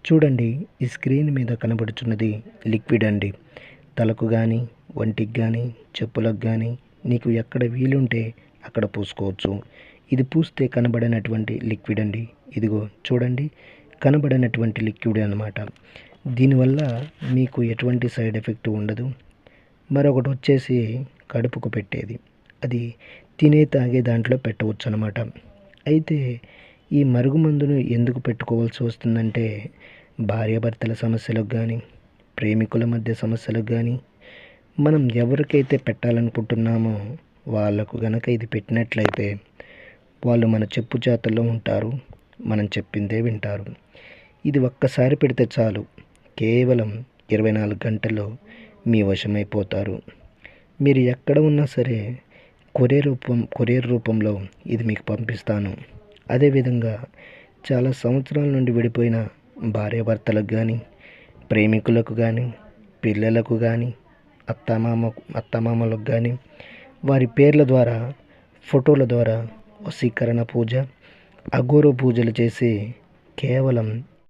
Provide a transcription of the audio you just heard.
చూడండి, ఈ స్క్రీన్ మీద కనబడుచున్నది లిక్విడ్ అండి. తలకు కానీ, ఒంటికి కానీ, చెప్పులకు కానీ నీకు ఎక్కడ వీలుంటే అక్కడ పూసుకోవచ్చు. ఇది పూస్తే కనబడినటువంటి లిక్విడ్ అండి. ఇదిగో చూడండి, కనబడినటువంటి లిక్విడ్ అన్నమాట. దీనివల్ల మీకు ఎటువంటి సైడ్ ఎఫెక్ట్ ఉండదు. మరొకటి వచ్చేసి కడుపుకు పెట్టేది. అది తినే తాగే దాంట్లో పెట్టవచ్చు అన్నమాట. అయితే ఈ మరుగుమందును ఎందుకు పెట్టుకోవాల్సి వస్తుందంటే భార్యాభర్తల సమస్యలకు కానీ, ప్రేమికుల మధ్య సమస్యలకు కానీ, మనం ఎవరికైతే పెట్టాలనుకుంటున్నామో వాళ్ళకు గనక ఇది పెట్టినట్లయితే వాళ్ళు మన చెప్పు చేతల్లో ఉంటారు. మనం చెప్పిందే వింటారు. ఇది ఒక్కసారి పెడితే చాలు, కేవలం 24 గంటల్లో మీ వశమైపోతారు. మీరు ఎక్కడ ఉన్నా సరే కొరియర్ రూపంలో ఇది మీకు పంపిస్తాను. అదేవిధంగా చాలా సంవత్సరాల నుండి విడిపోయిన భార్యాభర్తలకు కానీ, ప్రేమికులకు కానీ, పిల్లలకు కానీ, అత్తమామలకు కానీ వారి పేర్ల ద్వారా, ఫోటోల ద్వారా వశీకరణ పూజ, అఘోర పూజలు చేసి కేవలం